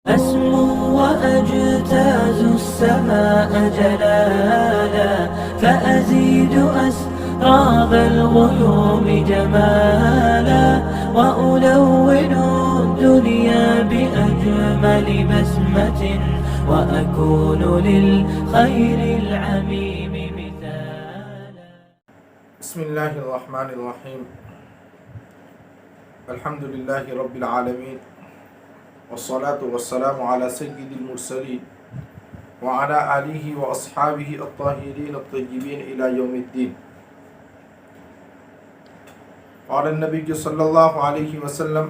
أسمو وأجتاز السماء جلالا فأزيد أسراب الغيوم جمالا وألون الدنيا بأجمل بسمة وأكون للخير العميم مثالا. بسم الله الرحمن الرحيم. الحمد لله رب العالمين والصلاة والسلام على سيد المرسلين وعلى آله وأصحابه الطاهرين الطيبين إلى يوم الدين. قال النبي صلى الله عليه وسلم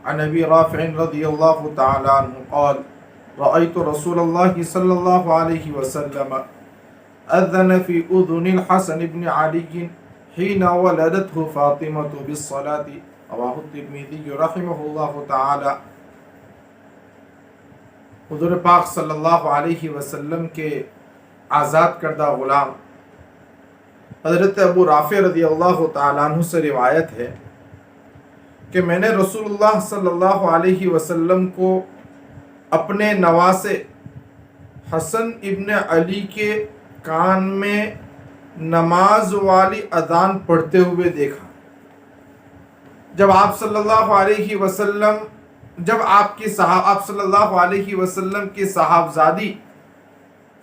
عن أبي رافع رضي الله تعالى عنه قال: رأيت رسول الله صلى الله عليه وسلم أذن في أذن الحسن بن علي حين ولدته فاطمة بالصلاة. رواه الترمذي رحمه اللہ تعالی. حضور پاک صلی اللہ علیہ وسلم کے آزاد کردہ غلام حضرت ابو رافع رضی اللہ تعالیٰ عنہ سے روایت ہے کہ میں نے رسول اللہ صلی اللہ علیہ وسلم کو اپنے نواسے حسن ابن علی کے کان میں نماز والی اذان پڑھتے ہوئے دیکھا. جب آپ صلی اللہ علیہ وسلم کی صاحبزادی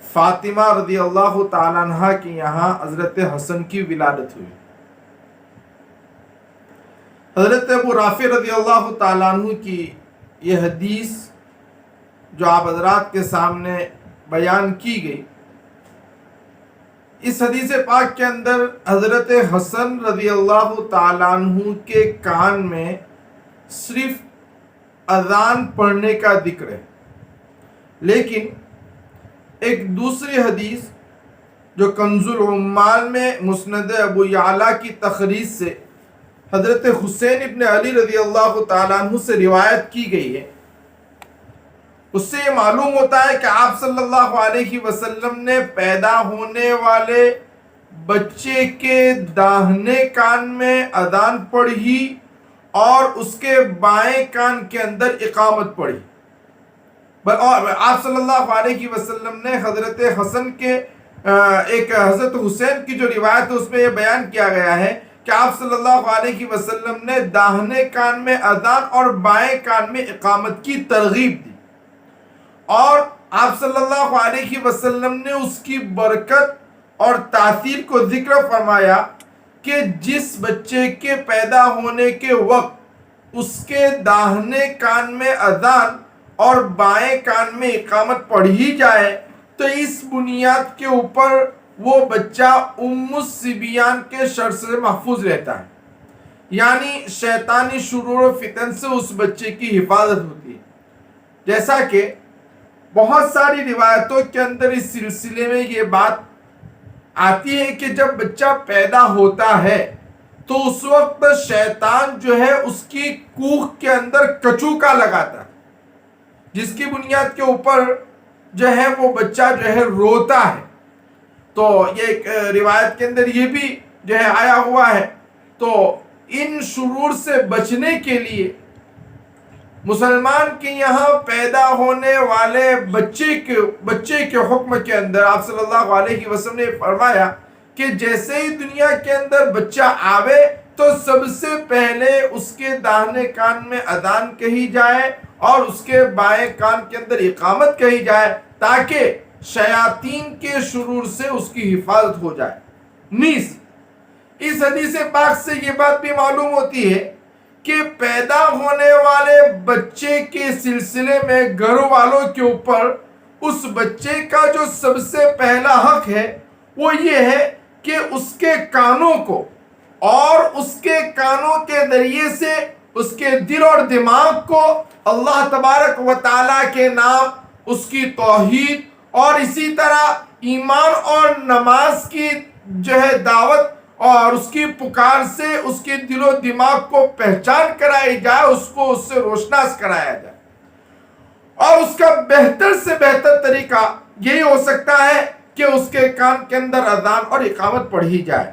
فاطمہ رضی اللہ تعالیٰ عنہ کی یہاں حضرت حسن کی ولادت ہوئی. حضرت ابو رافع رضی اللہ تعالیٰ عنہ کی یہ حدیث جو آپ حضرات کے سامنے بیان کی گئی، اس حدیث پاک کے اندر حضرت حسن رضی اللہ تعالیٰ عنہ کے کان میں صرف اذان پڑھنے کا ذکر ہے، لیکن ایک دوسری حدیث جو کنز العمال میں مسند ابو یعلا کی تخریج سے حضرت حسین ابن علی رضی اللہ تعالیٰ عنہ سے روایت کی گئی ہے، اس سے یہ معلوم ہوتا ہے کہ آپ صلی اللہ علیہ وسلم نے پیدا ہونے والے بچے کے داہنے کان میں اذان پڑھی اور اس کے بائیں کان کے اندر اقامت پڑھی. اور آپ صلی اللہ علیہ وسلم نے حضرت حسن کے حضرت حسین کی جو روایت ہے اس میں یہ بیان کیا گیا ہے کہ آپ صلی اللہ علیہ وسلم نے داہنے کان میں اذان اور بائیں کان میں اقامت کی ترغیب دی، اور آپ صلی اللہ علیہ وسلم نے اس کی برکت اور تاثیر کو ذکر فرمایا کہ جس بچے کے پیدا ہونے کے وقت اس کے داہنے کان میں اذان اور بائیں کان میں اقامت پڑھی جائے تو اس بنیاد کے اوپر وہ بچہ ام الصبیان کے شر سے محفوظ رہتا ہے، یعنی شیطانی شرور و فتن سے اس بچے کی حفاظت ہوتی ہے. جیسا کہ بہت ساری روایتوں کے اندر اس سلسلے میں یہ بات آتی ہے کہ جب بچہ پیدا ہوتا ہے تو اس وقت شیطان جو ہے اس کی کوکھ کے اندر کچوکا لگاتا ہے، جس کی بنیاد کے اوپر جو ہے وہ بچہ جو ہے روتا ہے. تو یہ روایت کے اندر یہ بھی جو ہے آیا ہوا ہے. تو ان شرور سے بچنے کے لیے مسلمان کے یہاں پیدا ہونے والے بچے کے حکم کے اندر آپ صلی اللہ علیہ وسلم نے فرمایا کہ جیسے ہی دنیا کے اندر بچہ آوے تو سب سے پہلے اس کے داہنے کان میں اذان کہی جائے اور اس کے بائیں کان کے اندر اقامت کہی جائے تاکہ شیاطین کے شرور سے اس کی حفاظت ہو جائے. نیز اس حدیث پاک سے یہ بات بھی معلوم ہوتی ہے کہ پیدا ہونے والے بچے کے سلسلے میں گھر والوں کے اوپر اس بچے کا جو سب سے پہلا حق ہے وہ یہ ہے کہ اس کے کانوں کو اور اس کے کانوں کے ذریعے سے اس کے دل اور دماغ کو اللہ تبارک و تعالیٰ کے نام، اس کی توحید اور اسی طرح ایمان اور نماز کی جو ہے دعوت اور اس کی پکار سے اس کے دل و دماغ کو پہچان کرائی جائے، اس کو اس سے روشناس کرایا جائے. اور اس کا بہتر سے بہتر طریقہ یہی ہو سکتا ہے کہ اس کے کان کے اندر اذان اور اقامت پڑھی جائے.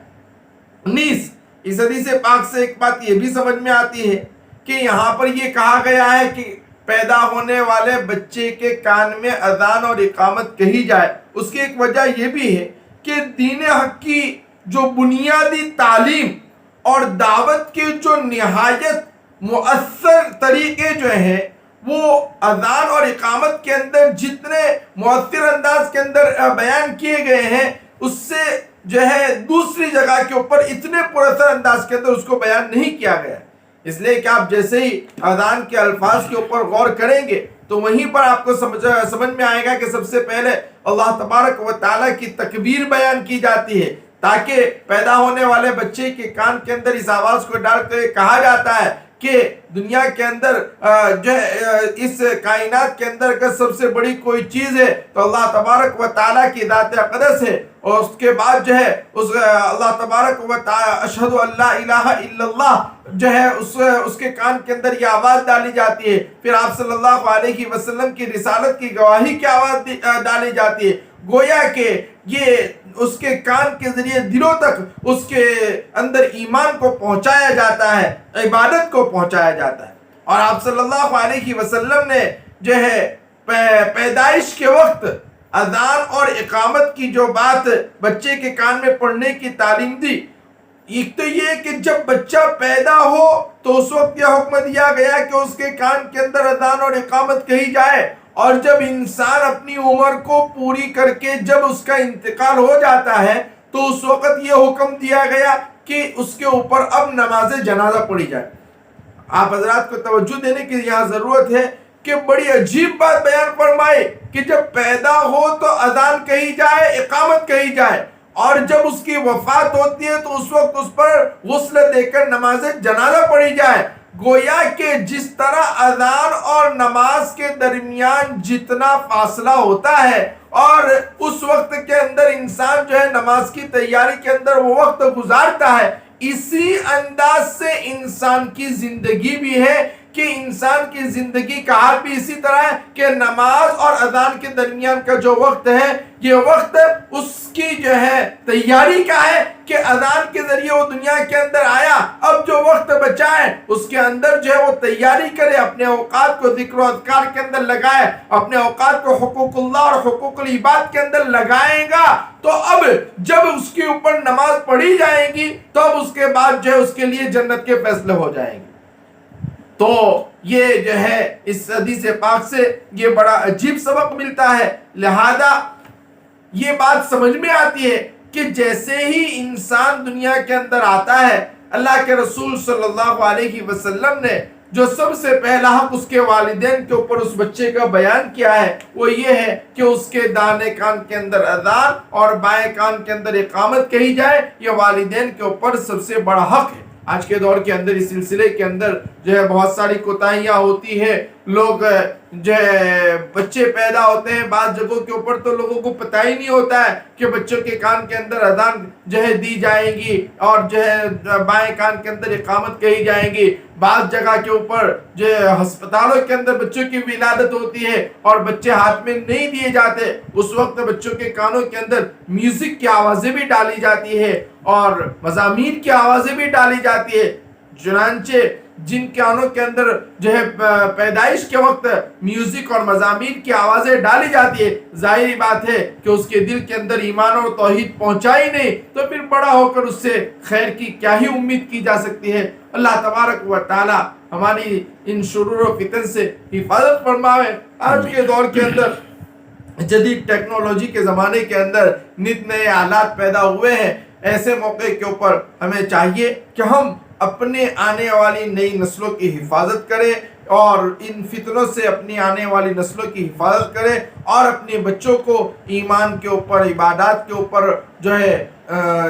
نیز اس حدیث پاک سے ایک بات یہ بھی سمجھ میں آتی ہے کہ یہاں پر یہ کہا گیا ہے کہ پیدا ہونے والے بچے کے کان میں اذان اور اقامت کہی جائے، اس کی ایک وجہ یہ بھی ہے کہ دین حق کی جو بنیادی تعلیم اور دعوت کے جو نہایت مؤثر طریقے جو ہیں وہ اذان اور اقامت کے اندر جتنے مؤثر انداز کے اندر بیان کیے گئے ہیں، اس سے جو ہے دوسری جگہ کے اوپر اتنے پراثر انداز کے اندر اس کو بیان نہیں کیا گیا۔ اس لیے کہ آپ جیسے ہی اذان کے الفاظ کے اوپر غور کریں گے تو وہیں پر آپ کو سمجھ میں آئے گا کہ سب سے پہلے اللہ تبارک و تعالیٰ کی تکبیر بیان کی جاتی ہے، تاکہ پیدا ہونے والے بچے کے کان کے اندر اس آواز کو ڈال کر کہا جاتا ہے کہ دنیا کے اندر جو اس کائنات کے اندر اگر سب سے بڑی کوئی چیز ہے تو اللہ تبارک و تعالیٰ کی ذات اقدس ہے، اور اس کے بعد جو ہے اس اللہ تبارک و تعالیٰ اشہد ان لا الہ الا اللہ جو ہے اس کے کان کے اندر یہ آواز ڈالی جاتی ہے۔ پھر آپ صلی اللہ علیہ وسلم کی رسالت کی گواہی کی آواز ڈالی جاتی ہے، گویا کہ یہ اس کے کان کے ذریعے دلوں تک اس کے اندر ایمان کو پہنچایا جاتا ہے، عبادت کو پہنچایا جاتا ہے۔ اور آپ صلی اللہ علیہ وسلم نے جو ہے پیدائش کے وقت اذان اور اقامت کی جو بات بچے کے کان میں پڑھنے کی تعلیم دی، ایک تو یہ کہ جب بچہ پیدا ہو تو اس وقت یہ حکم دیا گیا کہ اس کے کان کے اندر اذان اور اقامت کہی جائے، اور جب انسان اپنی عمر کو پوری کر کے جب اس کا انتقال ہو جاتا ہے تو اس وقت یہ حکم دیا گیا کہ اس کے اوپر اب نماز جنازہ پڑھی جائے۔ آپ حضرات کو توجہ دینے کی یہاں ضرورت ہے کہ بڑی عجیب بات بیان فرمائے کہ جب پیدا ہو تو اذان کہی جائے، اقامت کہی جائے، اور جب اس کی وفات ہوتی ہے تو اس وقت اس پر غسل دے کر نماز جنازہ پڑھی جائے۔ گویا کہ جس طرح اذان اور نماز کے درمیان جتنا فاصلہ ہوتا ہے اور اس وقت کے اندر انسان جو ہے نماز کی تیاری کے اندر وہ وقت گزارتا ہے، اسی انداز سے انسان کی زندگی بھی ہے کہ انسان کی زندگی کا حال بھی اسی طرح ہے کہ نماز اور اذان کے درمیان کا جو وقت ہے یہ وقت اس کی جو ہے تیاری کا ہے کہ اذان کے ذریعے وہ دنیا کے اندر آیا، اب جو وقت بچا ہے اس کے اندر جو ہے وہ تیاری کرے، اپنے اوقات کو ذکر و اذکار کے اندر لگائے، اپنے اوقات کو حقوق اللہ اور حقوق العباد کے اندر لگائے گا، تو اب جب اس کے اوپر نماز پڑھی جائے گی تو اب اس کے بعد جو ہے اس کے لیے جنت کے فیصلے ہو جائیں گے۔ تو یہ جو ہے اس حدیث پاک سے یہ بڑا عجیب سبق ملتا ہے، لہذا یہ بات سمجھ میں آتی ہے کہ جیسے ہی انسان دنیا کے اندر آتا ہے، اللہ کے رسول صلی اللہ علیہ وسلم نے جو سب سے پہلا حق اس کے والدین کے اوپر اس بچے کا بیان کیا ہے وہ یہ ہے کہ اس کے دانے کان کے اندر اذان اور بائیں کان کے اندر اقامت کہی جائے۔ یہ والدین کے اوپر سب سے بڑا حق ہے۔ آج کے دور کے اندر اس سلسلے کے اندر جو ہے بہت ساری کوتاہیاں ہوتی ہیں، لوگ جو ہے بچے پیدا ہوتے ہیں بعض جگہوں کے اوپر تو لوگوں کو پتہ ہی نہیں ہوتا ہے کہ بچوں کے کان کے اندر اذان جو ہے دی جائے گی اور جو ہے بائیں کان کے اندر اقامت کہی جائے گی۔ بعض جگہ کے اوپر جو ہسپتالوں کے اندر بچوں کی ولادت ہوتی ہے اور بچے ہاتھ میں نہیں دیے جاتے، اس وقت بچوں کے کانوں کے اندر میوزک کی آوازیں بھی ڈالی جاتی ہے اور مزامیر کی آوازیں بھی ڈالی جاتی ہے۔ چنانچہ جن کانوں کے اندر جو ہے پیدائش کے وقت میوزک اور مزامیر کی آوازیں ڈالی جاتی ہے، ظاہری بات ہے کہ اس کے دل کے اندر ایمان اور توحید پہنچا ہی نہیں، تو پھر بڑا ہو کر اس سے خیر کی کیا ہی امید کی جا سکتی ہے۔ اللہ تبارک و تعالی ہماری ان شرور و فتن سے حفاظت فرماوے۔ آج کے دور کے اندر جدید ٹیکنالوجی کے زمانے کے اندر نت نئے آلات پیدا ہوئے ہیں، ایسے موقع کے اوپر ہمیں چاہیے کہ ہم اپنے آنے والی نئی نسلوں کی حفاظت کریں اور ان فتنوں سے اپنی آنے والی نسلوں کی حفاظت کریں اور اپنے بچوں کو ایمان کے اوپر، عبادات کے اوپر جو ہے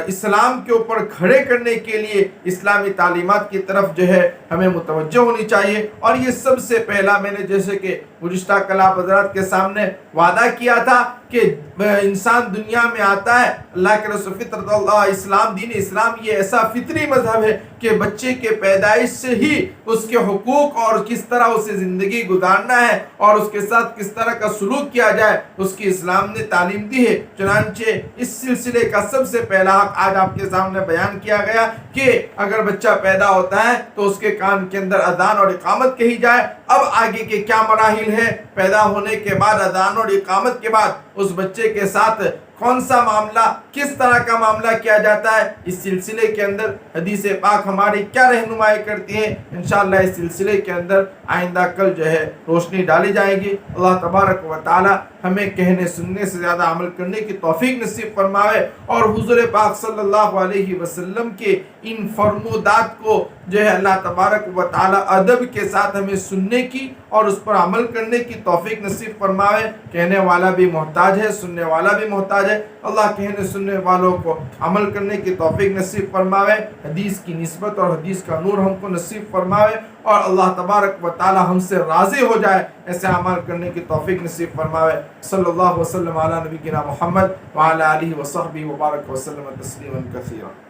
اسلام کے اوپر کھڑے کرنے کے لیے اسلامی تعلیمات کی طرف جو ہے ہمیں متوجہ ہونی چاہیے۔ اور یہ سب سے پہلا میں نے جیسے کہ گزشتہ کل آپ حضرات کے سامنے وعدہ کیا تھا کہ انسان دنیا میں آتا ہے، اللہ کے رسول فطرت اللہ اسلام، دین اسلام یہ ایسا فطری مذہب ہے کہ بچے کے پیدائش سے ہی اس کے حقوق اور کس طرح اسے زندگی گزارنا ہے اور اس کے ساتھ کس طرح کا سلوک کیا جائے اس کی اسلام نے تعلیم دی ہے۔ چنانچہ اس سلسلے کا سب سے پہلا حق آج آپ کے سامنے بیان کیا گیا کہ اگر بچہ پیدا ہوتا ہے تو اس کے کان کے اندر اذان اور اقامت کہی جائے۔ اب آگے کے کیا مراحل ہے، پیدا ہونے کے بعد اذان اور اقامت کے بعد اس بچے کے ساتھ کون سا معاملہ، کس طرح کا معاملہ کیا جاتا ہے، اس سلسلے کے اندر حدیث پاک ہماری کیا رہنمائی کرتی ہے، انشاءاللہ اس سلسلے کے اندر آئندہ کل جو ہے روشنی ڈالی جائے گی۔ اللہ تبارک و تعالی ہمیں کہنے سننے سے زیادہ عمل کرنے کی توفیق نصیب فرماوے اور حضور پاک صلی اللہ علیہ وسلم کے ان فرمودات کو جو ہے اللہ تبارک و تعالی ادب کے ساتھ ہمیں سننے کی اور اس پر عمل کرنے کی توفیق نصیب فرماوے۔ کہنے والا بھی محتاج ہے، سننے والا بھی محتاج ہے، اللہ کہنے سننے والوں کو عمل کرنے کی توفیق نصیب فرماوے، حدیث کی نسبت اور حدیث کا نور ہم کو نصیب فرماوے اور اللہ تبارک و تعالی ہم سے راضی ہو جائے، ایسے عمل کرنے کی توفیق نصیب فرماوے۔ صلی اللہ وسلم علی نبینا محمد وعلی آلہ وصحبہ وبارک وسلم تسلیما کثیرا۔